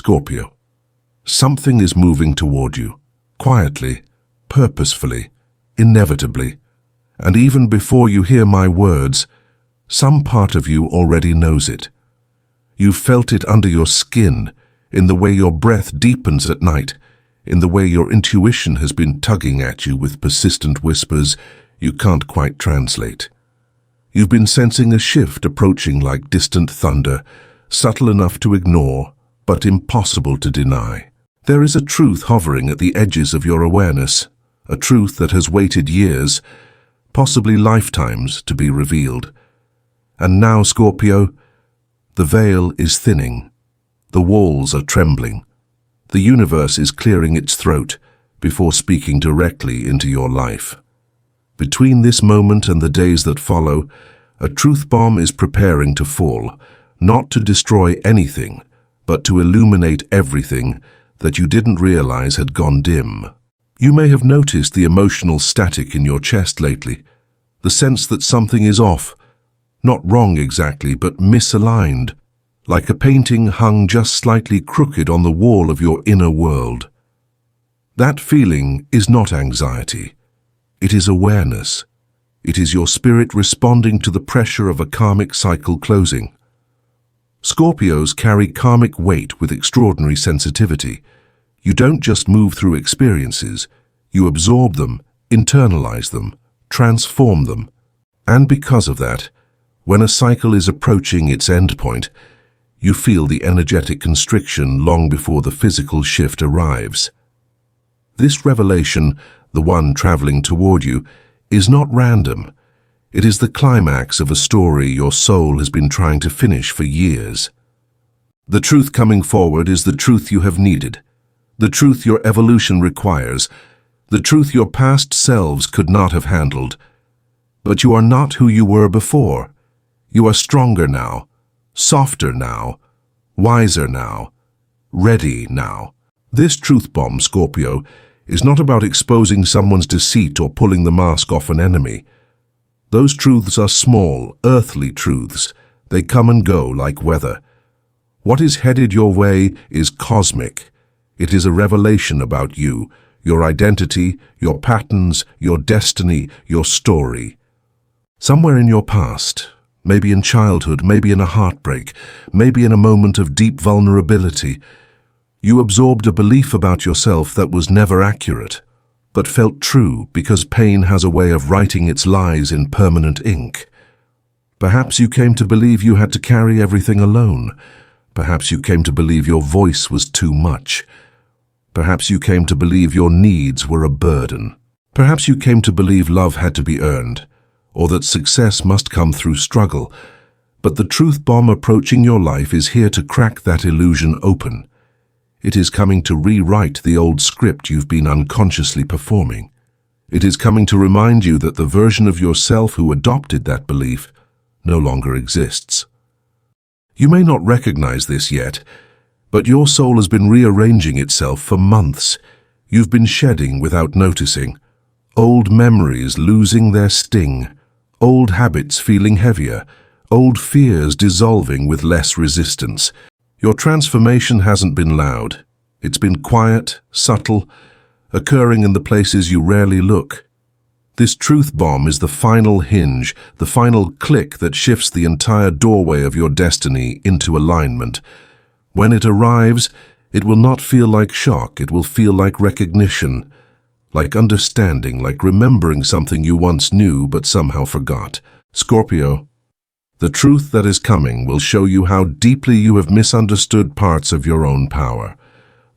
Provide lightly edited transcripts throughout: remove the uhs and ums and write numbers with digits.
Scorpio, something is moving toward you, quietly, purposefully, inevitably, and even before you hear my words, some part of you already knows it. You've felt it under your skin, in the way your breath deepens at night, in the way your intuition has been tugging at you with persistent whispers you can't quite translate. You've been sensing a shift approaching like distant thunder, subtle enough to ignore, but impossible to deny. There is a truth hovering at the edges of your awareness, a truth that has waited years, possibly lifetimes, to be revealed. And now, Scorpio, the veil is thinning. The walls are trembling. The universe is clearing its throat before speaking directly into your life. Between this moment and the days that follow, a truth bomb is preparing to fall, not to destroy anything, but to illuminate everything that you didn't realize had gone dim. You may have noticed the emotional static in your chest lately, the sense that something is off, not wrong exactly, but misaligned, like a painting hung just slightly crooked on the wall of your inner world. That feeling is not anxiety. It is awareness. It is your spirit responding to the pressure of a karmic cycle closing. Scorpios carry karmic weight with extraordinary sensitivity. You don't just move through experiences, you absorb them, internalize them, transform them. And because of that, when a cycle is approaching its endpoint, you feel the energetic constriction long before the physical shift arrives. This revelation, the one traveling toward you, is not random. It is the climax of a story your soul has been trying to finish for years. The truth coming forward is the truth you have needed, the truth your evolution requires, the truth your past selves could not have handled. But you are not who you were before. You are stronger now, softer now, wiser now, ready now. This truth bomb, Scorpio, is not about exposing someone's deceit or pulling the mask off an enemy. Those truths are small, earthly truths. They come and go like weather. What is headed your way is cosmic. It is a revelation about you, your identity, your patterns, your destiny, your story. Somewhere in your past, maybe in childhood, maybe in a heartbreak, maybe in a moment of deep vulnerability, you absorbed a belief about yourself that was never accurate, but felt true because pain has a way of writing its lies in permanent ink. Perhaps you came to believe you had to carry everything alone. Perhaps you came to believe your voice was too much. Perhaps you came to believe your needs were a burden. Perhaps you came to believe love had to be earned, or that success must come through struggle. But the truth bomb approaching your life is here to crack that illusion open. It is coming to rewrite the old script you've been unconsciously performing. It is coming to remind you that the version of yourself who adopted that belief no longer exists. You may not recognize this yet, but your soul has been rearranging itself for months. You've been shedding without noticing, old memories losing their sting, old habits feeling heavier, old fears dissolving with less resistance. Your transformation hasn't been loud. It's been quiet, subtle, occurring in the places you rarely look. This truth bomb is the final hinge, the final click that shifts the entire doorway of your destiny into alignment. When it arrives, it will not feel like shock, it will feel like recognition, like understanding, like remembering something you once knew but somehow forgot. Scorpio, the truth that is coming will show you how deeply you have misunderstood parts of your own power.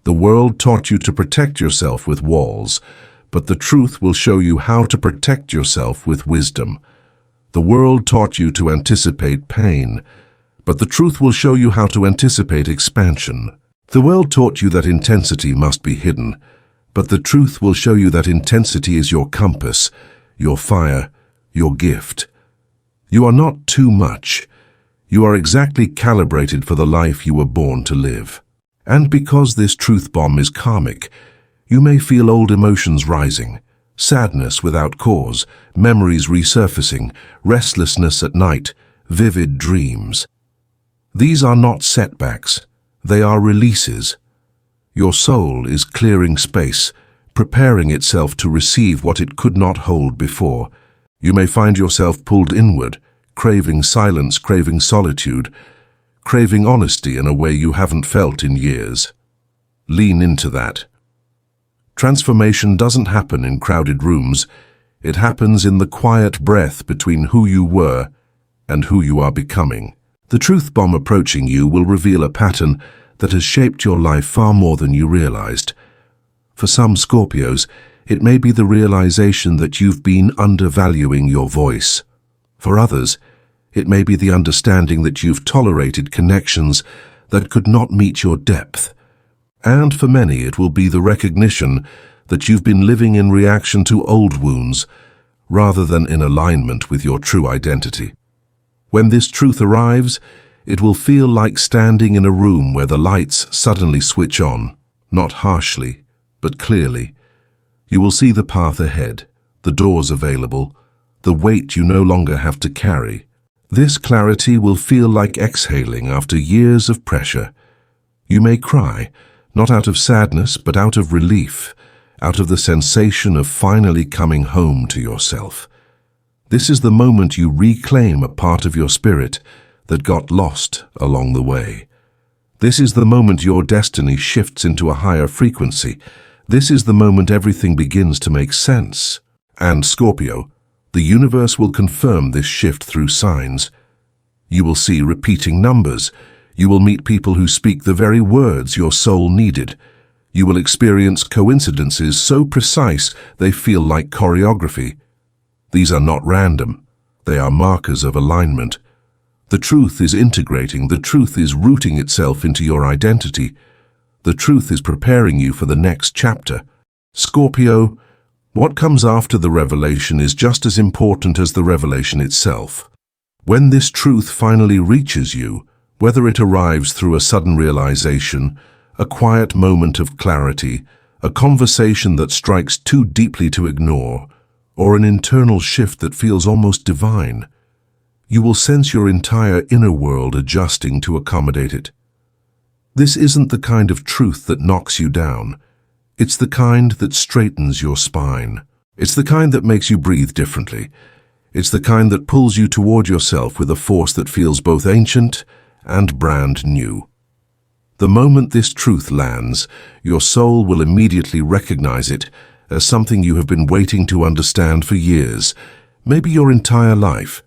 The world taught you to protect yourself with walls, but the truth will show you how to protect yourself with wisdom. The world taught you to anticipate pain, but the truth will show you how to anticipate expansion. The world taught you that intensity must be hidden, but the truth will show you that intensity is your compass, your fire, your gift. You are not too much. You are exactly calibrated for the life you were born to live. And because this truth bomb is karmic, you may feel old emotions rising, sadness without cause, memories resurfacing, restlessness at night, vivid dreams. These are not setbacks. They are releases. Your soul is clearing space, preparing itself to receive what it could not hold before. You may find yourself pulled inward, craving silence, craving solitude, craving honesty in a way you haven't felt in years. Lean into that. Transformation doesn't happen in crowded rooms. It happens in the quiet breath between who you were and who you are becoming. The truth bomb approaching you will reveal a pattern that has shaped your life far more than you realized. For some Scorpios, it may be the realization that you've been undervaluing your voice. For others, it may be the understanding that you've tolerated connections that could not meet your depth. And for many, it will be the recognition that you've been living in reaction to old wounds rather than in alignment with your true identity. When this truth arrives, it will feel like standing in a room where the lights suddenly switch on, not harshly, but clearly. You will see the path ahead, the doors available, the weight you no longer have to carry. This clarity will feel like exhaling after years of pressure. You may cry, not out of sadness, but out of relief, out of the sensation of finally coming home to yourself. This is the moment you reclaim a part of your spirit that got lost along the way. This is the moment your destiny shifts into a higher frequency. This is the moment everything begins to make sense. And Scorpio, the universe will confirm this shift through signs. You will see repeating numbers. You will meet people who speak the very words your soul needed. You will experience coincidences so precise they feel like choreography. These are not random. They are markers of alignment. The truth is integrating. The truth is rooting itself into your identity. The truth is preparing you for the next chapter. Scorpio, what comes after the revelation is just as important as the revelation itself. When this truth finally reaches you, whether it arrives through a sudden realization, a quiet moment of clarity, a conversation that strikes too deeply to ignore, or an internal shift that feels almost divine, you will sense your entire inner world adjusting to accommodate it. This isn't the kind of truth that knocks you down. It's the kind that straightens your spine. It's the kind that makes you breathe differently. It's the kind that pulls you toward yourself with a force that feels both ancient and brand new. The moment this truth lands, your soul will immediately recognize it as something you have been waiting to understand for years, maybe your entire life.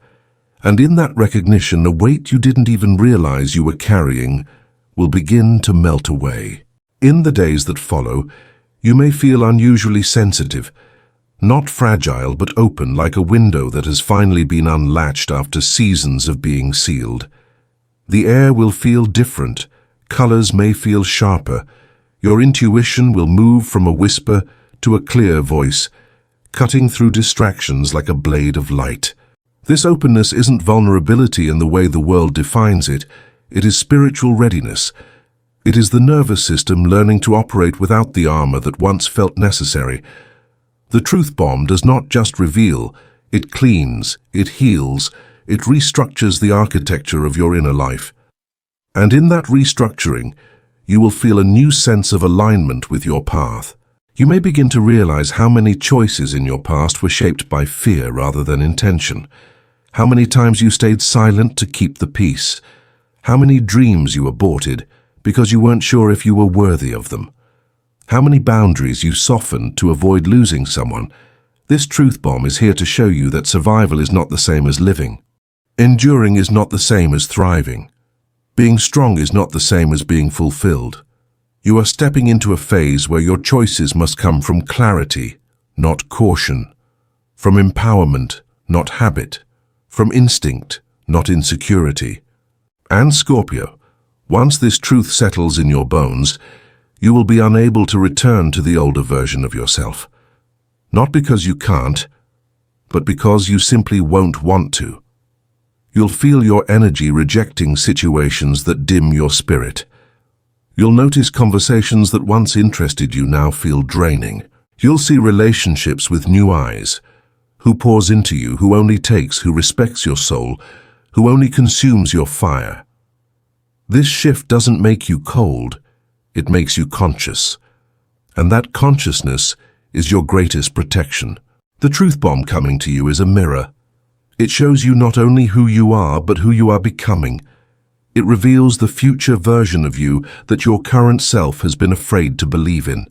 And in that recognition, a weight you didn't even realize you were carrying will begin to melt away. In the days that follow, you may feel unusually sensitive, not fragile but open, like a window that has finally been unlatched after seasons of being sealed. The air will feel different, colors may feel sharper, your intuition will move from a whisper to a clear voice, cutting through distractions like a blade of light. This openness isn't vulnerability in the way the world defines it. It is spiritual readiness. It is the nervous system learning to operate without the armor that once felt necessary. The truth bomb does not just reveal, it cleans, it heals, it restructures the architecture of your inner life. And in that restructuring, you will feel a new sense of alignment with your path. You may begin to realize how many choices in your past were shaped by fear rather than intention. How many times you stayed silent to keep the peace. How many dreams you aborted because you weren't sure if you were worthy of them. How many boundaries you softened to avoid losing someone. This truth bomb is here to show you that survival is not the same as living. Enduring is not the same as thriving. Being strong is not the same as being fulfilled. You are stepping into a phase where your choices must come from clarity, not caution. From empowerment, not habit. From instinct, not insecurity. And Scorpio, once this truth settles in your bones, you will be unable to return to the older version of yourself. Not because you can't, but because you simply won't want to. You'll feel your energy rejecting situations that dim your spirit. You'll notice conversations that once interested you now feel draining. You'll see relationships with new eyes. Who pours into you, who only takes, who respects your soul, who only consumes your fire. This shift doesn't make you cold, it makes you conscious. And that consciousness is your greatest protection. The truth bomb coming to you is a mirror. It shows you not only who you are, but who you are becoming. It reveals the future version of you that your current self has been afraid to believe in.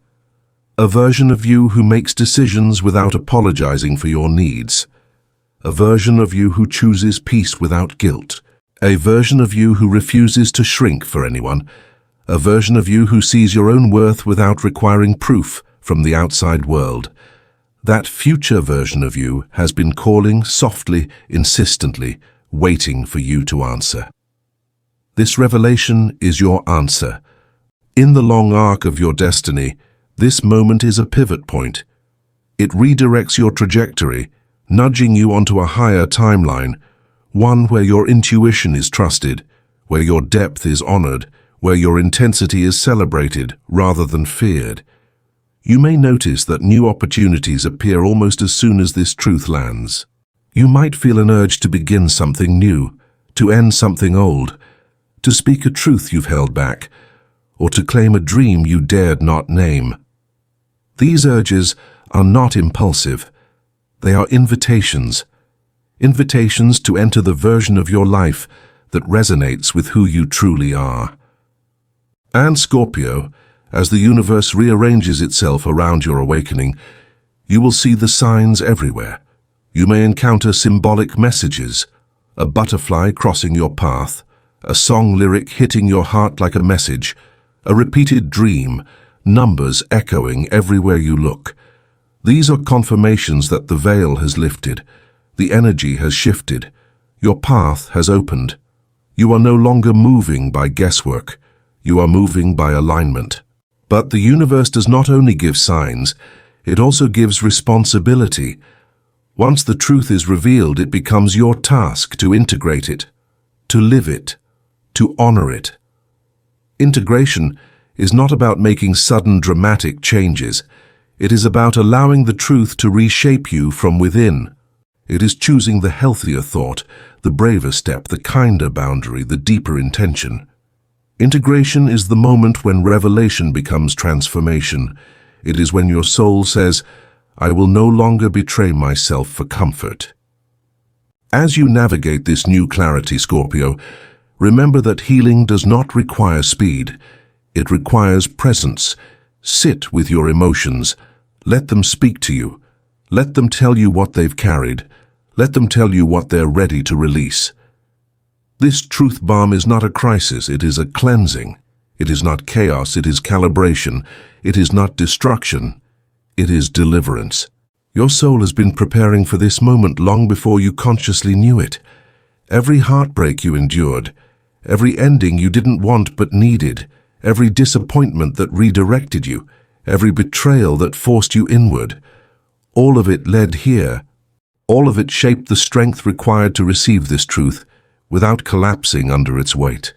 A version of you who makes decisions without apologizing for your needs. A version of you who chooses peace without guilt. A version of you who refuses to shrink for anyone. A version of you who sees your own worth without requiring proof from the outside world. That future version of you has been calling softly, insistently, waiting for you to answer. This revelation is your answer. In the long arc of your destiny, this moment is a pivot point. It redirects your trajectory, nudging you onto a higher timeline, one where your intuition is trusted, where your depth is honored, where your intensity is celebrated rather than feared. You may notice that new opportunities appear almost as soon as this truth lands. You might feel an urge to begin something new, to end something old, to speak a truth you've held back, or to claim a dream you dared not name. These urges are not impulsive. They are invitations. Invitations to enter the version of your life that resonates with who you truly are. And Scorpio, as the universe rearranges itself around your awakening, you will see the signs everywhere. You may encounter symbolic messages, a butterfly crossing your path, a song lyric hitting your heart like a message, a repeated dream, numbers echoing everywhere you look. These are confirmations that the veil has lifted, the energy has shifted, your path has opened. You are no longer moving by guesswork, you are moving by alignment. But the universe does not only give signs, it also gives responsibility. Once the truth is revealed, it becomes your task to integrate it, to live it, to honor it. Integration is not about making sudden dramatic changes. It is about allowing the truth to reshape you from within. It is choosing the healthier thought, the braver step, the kinder boundary, the deeper intention. Integration is the moment when revelation becomes transformation. It is when your soul says, "I will no longer betray myself for comfort." As you navigate this new clarity, Scorpio, remember that healing does not require speed. It requires presence. Sit with your emotions. Let them speak to you. Let them tell you what they've carried. Let them tell you what they're ready to release. This truth bomb is not a crisis, it is a cleansing. It is not chaos, it is calibration. It is not destruction, it is deliverance. Your soul has been preparing for this moment long before you consciously knew it. Every heartbreak you endured, every ending you didn't want but needed, every disappointment that redirected you, every betrayal that forced you inward, all of it led here. All of it shaped the strength required to receive this truth without collapsing under its weight.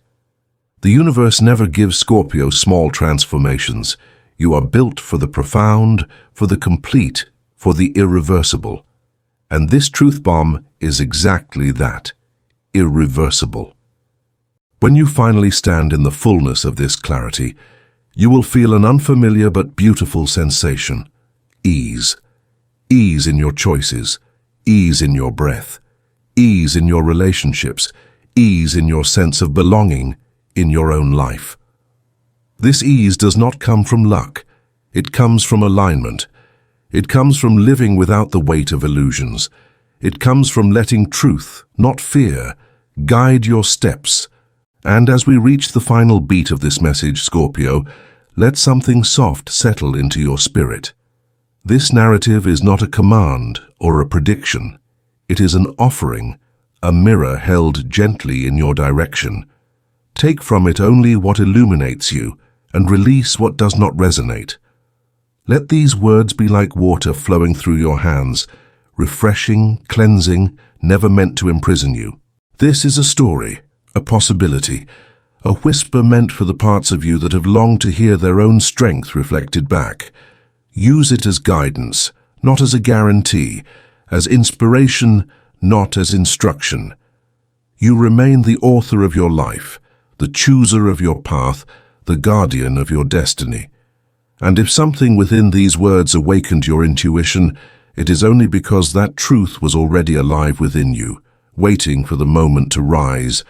The universe never gives Scorpio small transformations. You are built for the profound, for the complete, for the irreversible. And this truth bomb is exactly that, irreversible. When you finally stand in the fullness of this clarity, you will feel an unfamiliar but beautiful sensation. Ease. Ease in your choices. Ease in your breath. Ease in your relationships. Ease in your sense of belonging in your own life. This ease does not come from luck. It comes from alignment. It comes from living without the weight of illusions. It comes from letting truth, not fear, guide your steps. And as we reach the final beat of this message, Scorpio, let something soft settle into your spirit. This narrative is not a command or a prediction. It is an offering, a mirror held gently in your direction. Take from it only what illuminates you and release what does not resonate. Let these words be like water flowing through your hands, refreshing, cleansing, never meant to imprison you. This is a story, a possibility, a whisper meant for the parts of you that have longed to hear their own strength reflected back. Use it as guidance, not as a guarantee, as inspiration, not as instruction. You remain the author of your life, the chooser of your path, the guardian of your destiny. And if something within these words awakened your intuition, it is only because that truth was already alive within you, waiting for the moment to rise